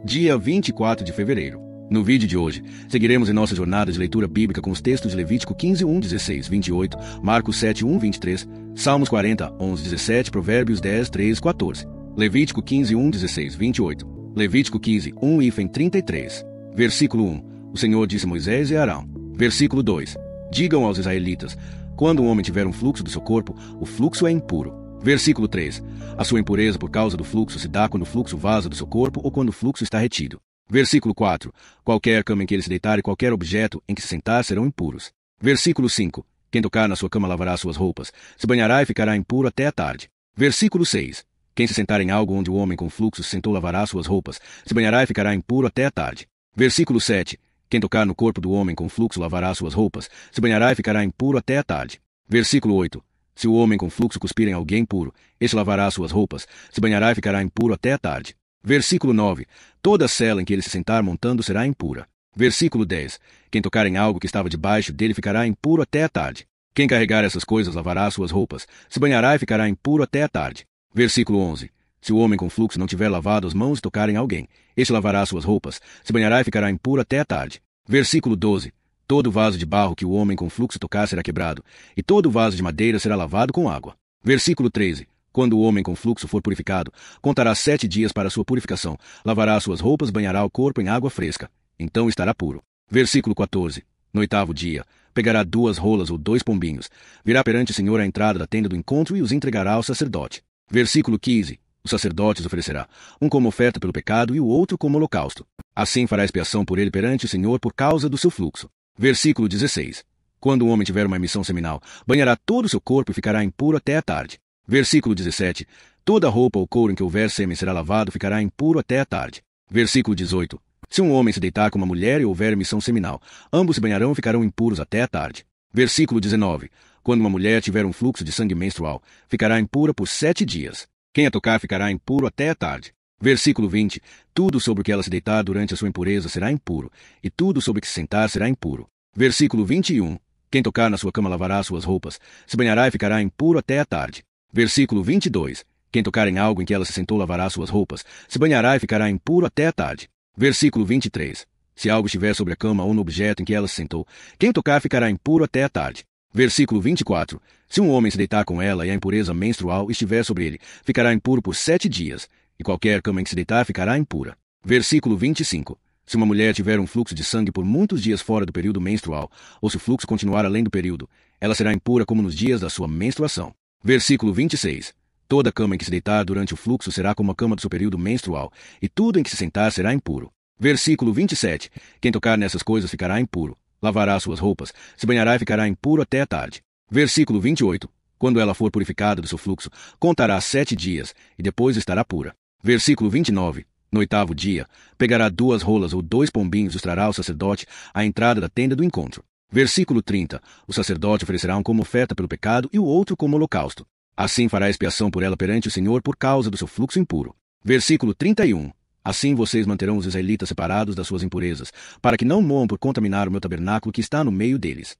Dia 24 de fevereiro. No vídeo de hoje, seguiremos em nossa jornada de leitura bíblica com os textos de Levítico 15, 1, 16, 28, Marcos 7, 1, 23, Salmos 40, 11, 17, Provérbios 10, 3, 14. Levítico 15, 1, 16, 28. Levítico 15, 1 e 33. Versículo 1. O Senhor disse a Moisés e a Arão. Versículo 2. Digam aos israelitas, quando um homem tiver um fluxo do seu corpo, o fluxo é impuro. Versículo 3. A sua impureza por causa do fluxo se dá quando o fluxo vaza do seu corpo ou quando o fluxo está retido. Versículo 4. Qualquer cama em que ele se deitar e qualquer objeto em que se sentar serão impuros. Versículo 5. Quem tocar na sua cama lavará suas roupas, se banhará e ficará impuro até a tarde. Versículo 6. Quem se sentar em algo onde o homem com fluxo se sentou lavará suas roupas, se banhará e ficará impuro até a tarde. Versículo 7. Quem tocar no corpo do homem com fluxo lavará suas roupas, se banhará e ficará impuro até a tarde. Versículo 8. Se o homem com fluxo cuspir em alguém impuro, este lavará suas roupas, se banhará e ficará impuro até a tarde. Versículo 9. Toda cela em que ele se sentar montando será impura. Versículo 10. Quem tocar em algo que estava debaixo dele ficará impuro até a tarde. Quem carregar essas coisas lavará suas roupas, se banhará e ficará impuro até a tarde. Versículo 11. Se o homem com fluxo não tiver lavado as mãos e tocar em alguém, este lavará suas roupas, se banhará e ficará impuro até a tarde. Versículo 12. Todo vaso de barro que o homem com fluxo tocar será quebrado, e todo vaso de madeira será lavado com água. Versículo 13. Quando o homem com fluxo for purificado, contará 7 dias para sua purificação, lavará suas roupas, banhará o corpo em água fresca. Então estará puro. Versículo 14. No 8º dia, pegará 2 rolas ou 2 pombinhos, virá perante o Senhor à entrada da tenda do encontro e os entregará ao sacerdote. Versículo 15. O sacerdote os oferecerá, um como oferta pelo pecado e o outro como holocausto. Assim fará expiação por ele perante o Senhor por causa do seu fluxo. Versículo 16. Quando o homem tiver uma emissão seminal, banhará todo o seu corpo e ficará impuro até a tarde. Versículo 17. Toda roupa ou couro em que houver sêmen será lavado, ficará impuro até a tarde. Versículo 18. Se um homem se deitar com uma mulher e houver emissão seminal, ambos se banharão e ficarão impuros até a tarde. Versículo 19. Quando uma mulher tiver um fluxo de sangue menstrual, ficará impura por 7 dias. Quem a tocar ficará impuro até a tarde. Versículo 20. Tudo sobre o que ela se deitar durante a sua impureza será impuro, e tudo sobre o que se sentar será impuro. Versículo 21. Quem tocar na sua cama lavará suas roupas, se banhará e ficará impuro até a tarde. Versículo 22. Quem tocar em algo em que ela se sentou lavará suas roupas, se banhará e ficará impuro até a tarde. Versículo 23. Se algo estiver sobre a cama ou no objeto em que ela se sentou, quem tocar ficará impuro até a tarde. Versículo 24. Se um homem se deitar com ela e a impureza menstrual estiver sobre ele, ficará impuro por 7 dias, e qualquer cama em que se deitar ficará impura. Versículo 25. Se uma mulher tiver um fluxo de sangue por muitos dias fora do período menstrual, ou se o fluxo continuar além do período, ela será impura como nos dias da sua menstruação. Versículo 26. Toda cama em que se deitar durante o fluxo será como a cama do seu período menstrual, e tudo em que se sentar será impuro. Versículo 27. Quem tocar nessas coisas ficará impuro, lavará suas roupas, se banhará e ficará impuro até a tarde. Versículo 28. Quando ela for purificada do seu fluxo, contará 7 dias, e depois estará pura. Versículo 29. No 8º dia, pegará 2 rolas ou 2 pombinhos e os trará ao sacerdote à entrada da tenda do encontro. Versículo 30. O sacerdote oferecerá um como oferta pelo pecado e o outro como holocausto. Assim fará expiação por ela perante o Senhor por causa do seu fluxo impuro. Versículo 31. Assim vocês manterão os israelitas separados das suas impurezas, para que não moam por contaminar o meu tabernáculo que está no meio deles.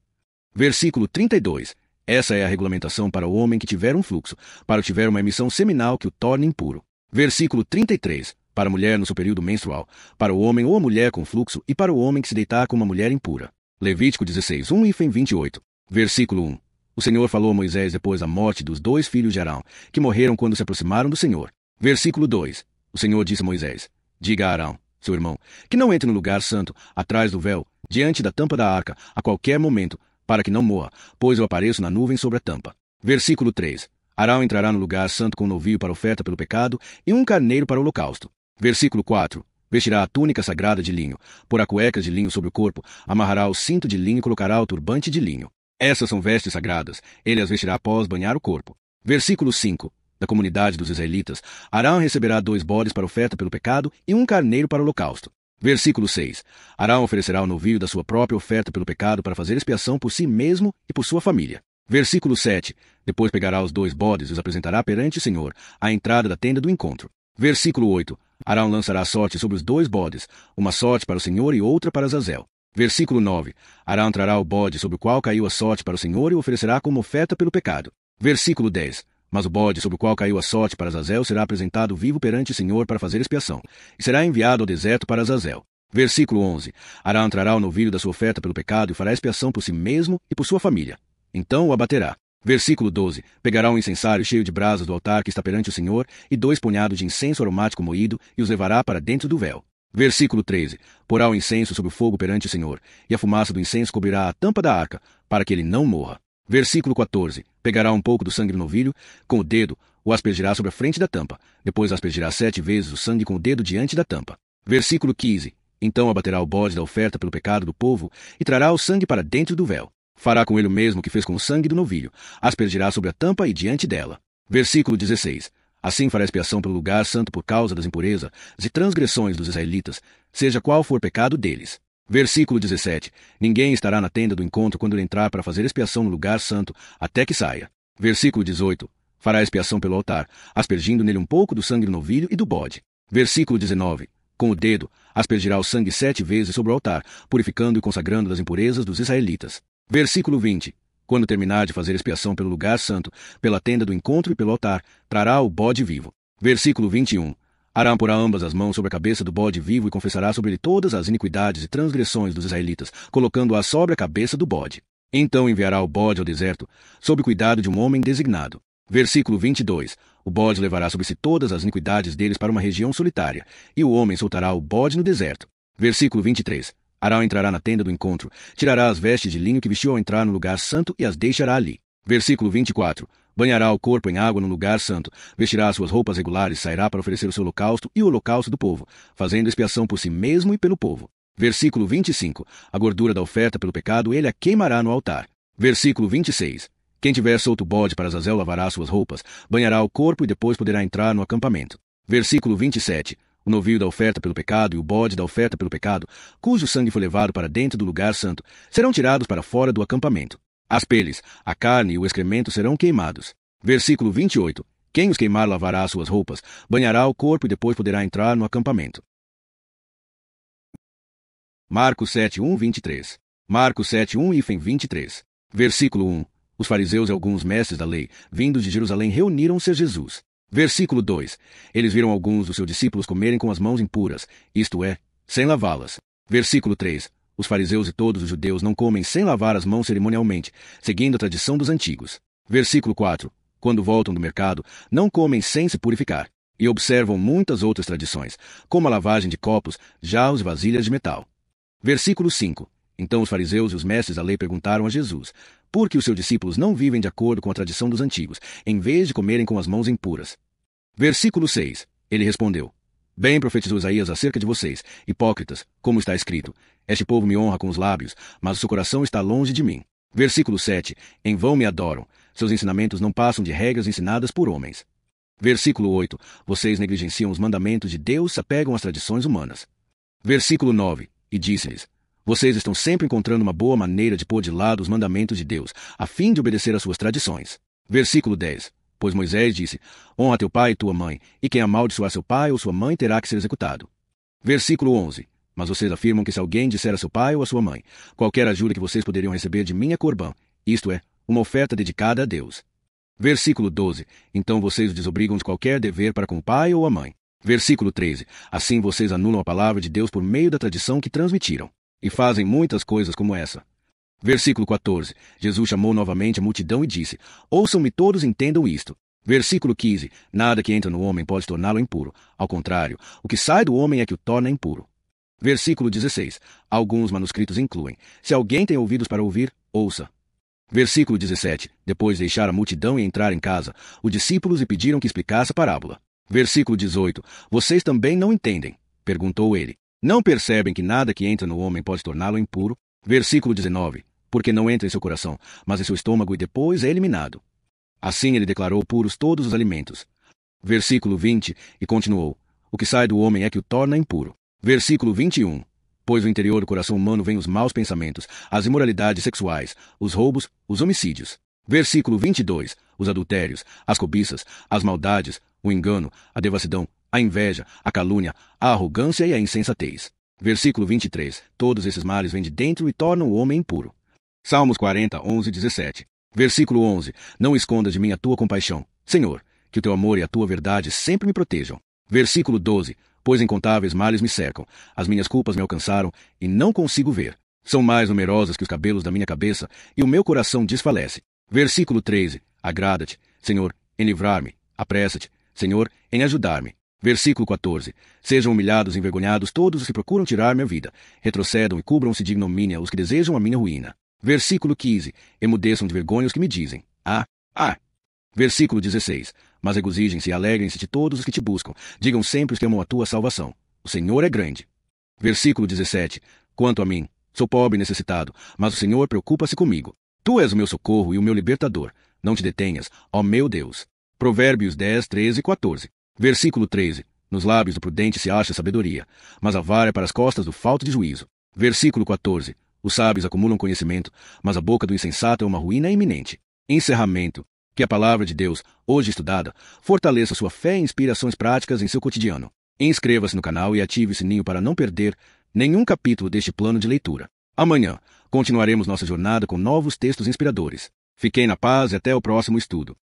Versículo 32. Essa é a regulamentação para o homem que tiver um fluxo, para o que tiver uma emissão seminal que o torne impuro. Versículo 33. Para a mulher no seu período menstrual, para o homem ou a mulher com fluxo e para o homem que se deitar com uma mulher impura. Levítico 16, 1 e 28. Versículo 1. O Senhor falou a Moisés depois da morte dos 2 filhos de Arão, que morreram quando se aproximaram do Senhor. Versículo 2. O Senhor disse a Moisés: diga a Arão, seu irmão, que não entre no lugar santo, atrás do véu, diante da tampa da arca, a qualquer momento, para que não morra, pois eu apareço na nuvem sobre a tampa. Versículo 3. Arão entrará no lugar santo com um novio para oferta pelo pecado e um carneiro para o holocausto. Versículo 4. Vestirá a túnica sagrada de linho, porá cuecas de linho sobre o corpo, amarrará o cinto de linho e colocará o turbante de linho. Essas são vestes sagradas, ele as vestirá após banhar o corpo. Versículo 5. Da comunidade dos israelitas, Arão receberá 2 bodes para oferta pelo pecado e um carneiro para o holocausto. Versículo 6. Arão oferecerá o novio da sua própria oferta pelo pecado para fazer expiação por si mesmo e por sua família. Versículo 7. Depois pegará os 2 bodes e os apresentará perante o Senhor, à entrada da tenda do encontro. Versículo 8. Arão lançará sorte sobre os 2 bodes, uma sorte para o Senhor e outra para Azazel. Versículo 9. Arão trará o bode sobre o qual caiu a sorte para o Senhor e o oferecerá como oferta pelo pecado. Versículo 10. Mas o bode sobre o qual caiu a sorte para Azazel será apresentado vivo perante o Senhor para fazer expiação, e será enviado ao deserto para Azazel. Versículo 11. Arão trará o novilho da sua oferta pelo pecado e fará expiação por si mesmo e por sua família. Então o abaterá. Versículo 12. Pegará um incensário cheio de brasas do altar que está perante o Senhor e 2 punhados de incenso aromático moído e os levará para dentro do véu. Versículo 13. Porá o incenso sobre o fogo perante o Senhor, e a fumaça do incenso cobrirá a tampa da arca, para que ele não morra. Versículo 14. Pegará um pouco do sangue do novilho, com o dedo, o aspergirá sobre a frente da tampa. Depois aspergirá 7 vezes o sangue com o dedo diante da tampa. Versículo 15. Então abaterá o bode da oferta pelo pecado do povo, e trará o sangue para dentro do véu. Fará com ele o mesmo que fez com o sangue do novilho, aspergirá sobre a tampa e diante dela. Versículo 16. Assim fará expiação pelo lugar santo por causa das impurezas e transgressões dos israelitas, seja qual for o pecado deles. Versículo 17. Ninguém estará na tenda do encontro quando ele entrar para fazer expiação no lugar santo, até que saia. Versículo 18. Fará expiação pelo altar, aspergindo nele um pouco do sangue do novilho e do bode. Versículo 19. Com o dedo, aspergirá o sangue 7 vezes sobre o altar, purificando e consagrando das impurezas dos israelitas. Versículo 20. Quando terminar de fazer expiação pelo lugar santo, pela tenda do encontro e pelo altar, trará o bode vivo. Versículo 21. Arão porá ambas as mãos sobre a cabeça do bode vivo e confessará sobre ele todas as iniquidades e transgressões dos israelitas, colocando-a sobre a cabeça do bode. Então enviará o bode ao deserto, sob cuidado de um homem designado. Versículo 22. O bode levará sobre si todas as iniquidades deles para uma região solitária, e o homem soltará o bode no deserto. Versículo 23. Arão entrará na tenda do encontro, tirará as vestes de linho que vestiu ao entrar no lugar santo e as deixará ali. Versículo 24. Banhará o corpo em água no lugar santo, vestirá suas roupas regulares e sairá para oferecer o seu holocausto e o holocausto do povo, fazendo expiação por si mesmo e pelo povo. Versículo 25. A gordura da oferta pelo pecado ele a queimará no altar. Versículo 26. Quem tiver solto o bode para Azazel lavará suas roupas, banhará o corpo e depois poderá entrar no acampamento. Versículo 27. O novilho da oferta pelo pecado e o bode da oferta pelo pecado, cujo sangue foi levado para dentro do lugar santo, serão tirados para fora do acampamento. As peles, a carne e o excremento serão queimados. Versículo 28. Quem os queimar lavará suas roupas, banhará o corpo e depois poderá entrar no acampamento. Marcos 7:1-23. Marcos 7:1-23. Versículo 1. Os fariseus e alguns mestres da lei, vindos de Jerusalém, reuniram-se a Jesus. Versículo 2. Eles viram alguns dos seus discípulos comerem com as mãos impuras, isto é, sem lavá-las. Versículo 3. Os fariseus e todos os judeus não comem sem lavar as mãos cerimonialmente, seguindo a tradição dos antigos. Versículo 4. Quando voltam do mercado, não comem sem se purificar, e observam muitas outras tradições, como a lavagem de copos, jarros e vasilhas de metal. Versículo 5. Então os fariseus e os mestres da lei perguntaram a Jesus, por que os seus discípulos não vivem de acordo com a tradição dos antigos, em vez de comerem com as mãos impuras? Versículo 6. Ele respondeu, bem profetizou Isaías acerca de vocês, hipócritas, como está escrito, este povo me honra com os lábios, mas o seu coração está longe de mim. Versículo 7. Em vão me adoram, seus ensinamentos não passam de regras ensinadas por homens. Versículo 8. Vocês negligenciam os mandamentos de Deus e se apegam às tradições humanas. Versículo 9. E disse-lhes, vocês estão sempre encontrando uma boa maneira de pôr de lado os mandamentos de Deus, a fim de obedecer às suas tradições. Versículo 10. Pois Moisés disse, honra teu pai e tua mãe, e quem amaldiçoar seu pai ou sua mãe terá que ser executado. Versículo 11. Mas vocês afirmam que se alguém disser a seu pai ou a sua mãe, qualquer ajuda que vocês poderiam receber de mim é corbã, isto é, uma oferta dedicada a Deus. Versículo 12. Então vocês o desobrigam de qualquer dever para com o pai ou a mãe. Versículo 13. Assim vocês anulam a palavra de Deus por meio da tradição que transmitiram. E fazem muitas coisas como essa. Versículo 14. Jesus chamou novamente a multidão e disse, ouçam-me todos e entendam isto. Versículo 15. Nada que entra no homem pode torná-lo impuro. Ao contrário, o que sai do homem é que o torna impuro. Versículo 16. Alguns manuscritos incluem, se alguém tem ouvidos para ouvir, ouça. Versículo 17. Depois de deixar a multidão e entrar em casa, os discípulos lhe pediram que explicasse a parábola. Versículo 18. Vocês também não entendem? Perguntou ele. Não percebem que nada que entra no homem pode torná-lo impuro? Versículo 19. Porque não entra em seu coração, mas em seu estômago e depois é eliminado. Assim ele declarou puros todos os alimentos. Versículo 20. E continuou. O que sai do homem é que o torna impuro. Versículo 21. Pois do interior do coração humano vêm os maus pensamentos, as imoralidades sexuais, os roubos, os homicídios. Versículo 22. Os adultérios, as cobiças, as maldades, o engano, a devassidão, a inveja, a calúnia, a arrogância e a insensatez. Versículo 23. Todos esses males vêm de dentro e tornam o homem impuro. Salmos 40, 11, 17. Versículo 11. Não escondas de mim a tua compaixão, Senhor, que o teu amor e a tua verdade sempre me protejam. Versículo 12. Pois incontáveis males me cercam, as minhas culpas me alcançaram e não consigo ver. São mais numerosas que os cabelos da minha cabeça e o meu coração desfalece. Versículo 13. Agrada-te, Senhor, em livrar-me. Apressa-te, Senhor, em ajudar-me. Versículo 14. Sejam humilhados e envergonhados todos os que procuram tirar minha vida. Retrocedam e cubram-se de ignomínia os que desejam a minha ruína. Versículo 15. Emudeçam de vergonha os que me dizem: Ah, ah. Versículo 16. Mas regozijem-se e alegrem-se de todos os que te buscam. Digam sempre os que amam a tua salvação: o Senhor é grande. Versículo 17. Quanto a mim, sou pobre e necessitado, mas o Senhor preocupa-se comigo. Tu és o meu socorro e o meu libertador. Não te detenhas, ó meu Deus. Provérbios 10, 13 e 14. Versículo 13. Nos lábios do prudente se acha sabedoria, mas a vara é para as costas do falto de juízo. Versículo 14. Os sábios acumulam conhecimento, mas a boca do insensato é uma ruína iminente. Encerramento. Que a palavra de Deus, hoje estudada, fortaleça sua fé e inspirações práticas em seu cotidiano. Inscreva-se no canal e ative o sininho para não perder nenhum capítulo deste plano de leitura. Amanhã, continuaremos nossa jornada com novos textos inspiradores. Fiquem na paz e até o próximo estudo.